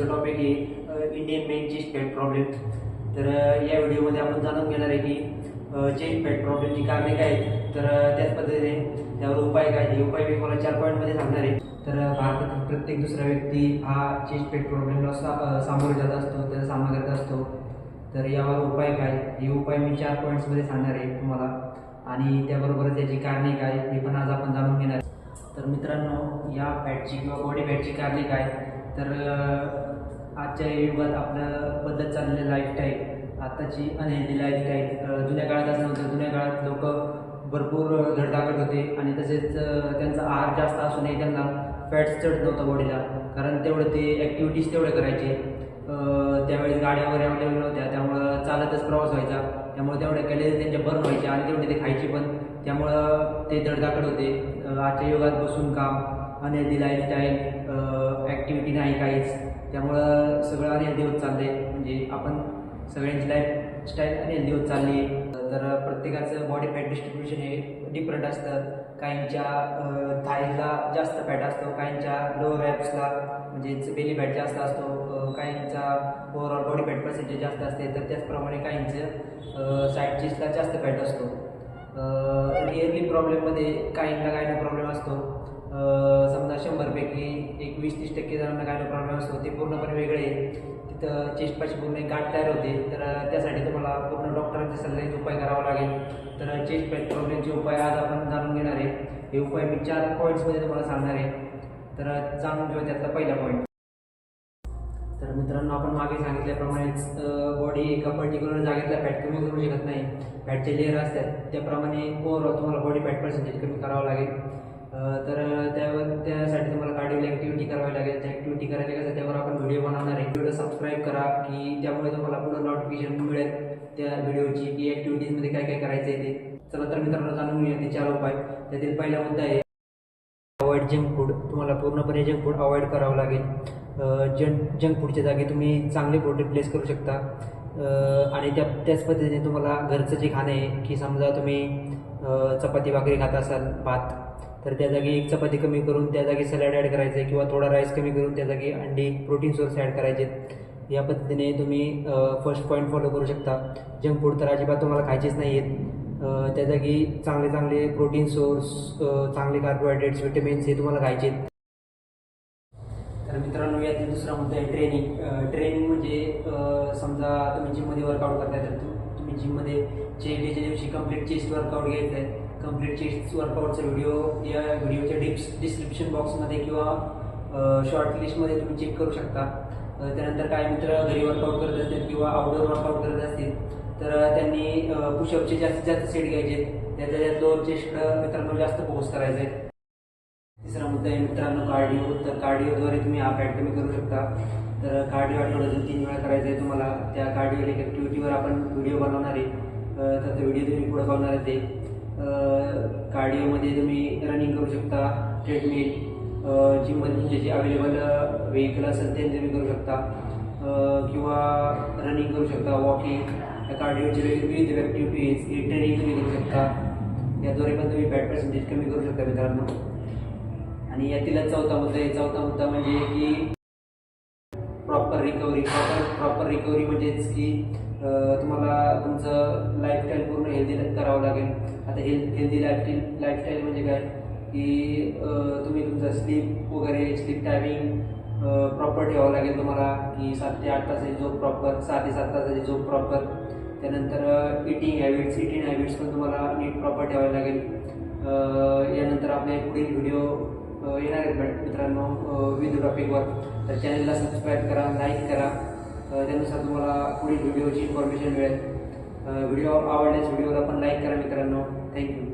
व्हिडिओचा topic आहे Indian main chest पॅट problem. तर या व्हिडिओमध्ये आपण जाणून घेणार आहे की चेस्ट पॅट प्रॉब्लेमची कारणे काय आहेत. तर त्याच पद्धतीने त्यावर उपाय काय हे उपाय मी मला 4 पॉईंटमध्ये सांगणार आहे. तर भारतातील प्रत्येक दुसरा व्यक्ती हा चेस्ट पॅट प्रॉब्लेमला सामोरे जात असतो, त्याचा सामना करत असतो. तर यावर उपाय काय हे उपाय मी 4 पॉईंट्समध्ये सांगणार आहे तुम्हाला, आणि त्याबरोबरच याची कारणे काय हे पण आज आपण जाणून घेणार. तर मित्रांनो, या फॅटची किंवा बॉडी फॅटची कारणे काय. तर आजच्या युगात आपलं बदलत चाललेलं लाईफस्टाईल, आताची अनहेल्दी लाईफस्टाईल. जुन्या काळात असं नव्हतं. जुन्या काळात लोक भरपूर धडधाकट होते आणि तसेच त्यांचा आहार जास्त असूनही त्यांना फॅट्स चढत नव्हता बॉडीला, कारण तेवढं ते ॲक्टिव्हिटीज तेवढे करायचे. त्यावेळेस गाड्या वगैरे अवेलेबल नव्हत्या, त्यामुळं चालतच प्रवास व्हायचा, त्यामुळे तेवढ्या कॅलरीज त्यांच्या बर्न व्हायच्या आणि तेवढे ते खायचे पण, त्यामुळं ते धडधाकट होते. आजच्या युगात बसून काम, अनहेल्दी लाईफस्टाईल, ॲक्टिव्हिटी नाही काहीच, त्यामुळं सगळं अनहेल्दी होत चाललं आहे. म्हणजे आपण सगळ्यांची लाईफस्टाईल अनहेल्दी होत चालली आहे. तर प्रत्येकाचं बॉडी फॅट डिस्ट्रीब्युशन हे डिफरंट असतं. काहींच्या थाईजला जास्त फॅट असतो, काहींच्या लोअर ॲप्सला म्हणजेच बेली फॅट जास्त असतो, काहींचा ओव्हरऑल बॉडी फॅट पर्सेंटेज जास्त असते. तर त्याचप्रमाणे काहींचं साईड चेस्टला जास्त फॅट असतो. इयरली प्रॉब्लेममध्ये काहींना गायनो प्रॉब्लेम असतो. समजा 100पैकी 20-30% जणांना गायनो प्रॉब्लेम असतो, ते पूर्णपणे वेगळे आहे. तिथं चेस्टपाशी पूर्ण एक गाठ तयार होते. तर त्यासाठी तुम्हाला पूर्ण डॉक्टरांच्या सल्ल्याने उपाय करावा लागेल. तर चेस्ट पॅट प्रॉब्लेमचे उपाय आज आपण जाणून घेणार आहे. हे उपाय मी 4 पॉईंट्समध्ये तुम्हाला सांगणार आहे. तर जाणून घेऊ त्यातला पहिला पॉईंट. तर मित्रांनो, आपण मागे सांगितल्याप्रमाणेच बॉडी एका पर्टिक्युलर जागेतला फॅट कमी करू शकत नाही. फॅटचे लेअर असतात, त्याप्रमाणे ओव्हरऑल तुम्हाला बॉडी फॅट पर्सेंटेज कमी करावं लागेल. तर त्यासाठी तुम्हाला कार्डिओ ॲक्टिव्हिटी करावी लागेल. त्या ॲक्टिव्हिटी करायची कसं त्यावर आपण व्हिडिओ बनवणार आहे. व्हिडिओ सबस्क्राईब करा की त्यामुळे तुम्हाला पुढं नोटिफिकेशन मिळेल त्या व्हिडिओची की ॲक्टिव्हिटीजमध्ये काय काय करायचं आहे ते. चला तर मित्रांनो, जाणून घेऊया ते 4 उपाय. त्यातील पहिला मुद्दा आहे अवॉइड जंक फूड. तुम्हाला पूर्णपणे जंक फूड अवॉइड करावं लागेल. जंक फूडच्या जागी तुम्ही चांगले फूड रिप्लेस करू शकता. आणि त्याच पद्धतीने तुम्हाला घरचं जे खाणं आहे की समजा तुम्ही चपाती भाकरी खात असाल, भात, तर त्या जागी एक चपाती कमी करून त्या जागी सॅलड ॲड करायचं आहे, किंवा थोडा राईस कमी करून त्या जागी अंडी, प्रोटीन सोर्स ॲड करायचे. या पद्धतीने तुम्ही फर्स्ट पॉईंट फॉलो करू शकता. जंक फूड तर अजिबात तुम्हाला खायचेच नाही आहेत. त्या जागी चांगले चांगले प्रोटीन सोर्स, चांगले कार्बोहायड्रेट्स, विटॅमिन्स हे तुम्हाला खायचे. तर मित्रांनो, यातील दुसरा मुद्दा आहे ट्रेनिंग. ट्रेनिंग म्हणजे समजा तुम्ही जिममध्ये वर्कआउट करताय, तर तुम्ही जिममध्ये डेच्या दिवशी कम्प्लीट चेस्ट वर्कआउट घ्यायचं आहे. कम्प्लीट चेस्ट वर्कआउटचा व्हिडिओ या व्हिडिओच्या डिस्क्रिप्शन बॉक्समध्ये किंवा शॉर्ट लिस्टमध्ये तुम्ही चेक करू शकता. त्यानंतर काही मित्र घरी वर्कआउट करत असतील किंवा आउटडोर वर्कआउट करत असतील, तर त्यांनी पुशअपचे जास्तीत जास्त सेट घ्यायचे. त्याच्या लोअर चेस्टकडं मित्रांनो जास्त फोकस करायचं आहे. तिसरा मुद्दा आहे मित्रांनो कार्डिओ. तर कार्डिओद्वारे तुम्ही हा फॅट कमी करू शकता. तर कार्डिओ आठवड्यातून 3 वेळा करायचं आहे तुम्हाला. त्या कार्डिओ ॲक्टिव्हिटीवर आपण व्हिडिओ बनवणार आहे. तर तो व्हिडिओ तुम्ही पुढे बघणार आहे. ते कार्डिओमध्ये तुम्ही रनिंग करू शकता, ट्रेडमिल, जिममध्ये तुमचे जे अवेलेबल व्हेकल असेल ते तुम्ही करू शकता, किंवा रनिंग करू शकता, वॉकिंग. या कार्डिओचे विविध ॲक्टिव्हिटीज ही ट्रेनिंग तुम्ही करू शकता. याद्वारे पण तुम्ही फॅट पर्सेंटेज कमी करू शकता मित्रांनो. आणि यातीलच चौथा मुद्दा आहे. चौथा मुद्दा म्हणजे की प्रॉपर रिकव्हरी. प्रॉपर रिकव्हरी म्हणजेच की तुम्हाला तुमचं लाईफस्टाईल पूर्ण हेल्दी करावं लागेल. आता हेल्दी लाईफस्टाईल म्हणजे काय की तुम्ही तुमचं स्लीप वगैरे, स्लीप टायमिंग प्रॉपर ठेवावं लागेल तुम्हाला, की 7 ते 8 तासाची झोप प्रॉपर, 6 ते 7 तासाची झोप प्रॉपर. त्यानंतर इटिंग हॅबिट्स पण तुम्हाला नीट प्रॉपर ठेवावे लागेल. यानंतर आपले पुढील व्हिडिओ येणार आहेत मित्रांनो विविध टॉपिकवर. तर चॅनलला सबस्क्राईब करा, लाईक करा, त्यानुसार तुम्हाला पुढील व्हिडिओची इन्फॉर्मेशन मिळेल. व्हिडिओ आवडल्यास व्हिडिओला पण लाईक करा मित्रांनो. थँक्यू.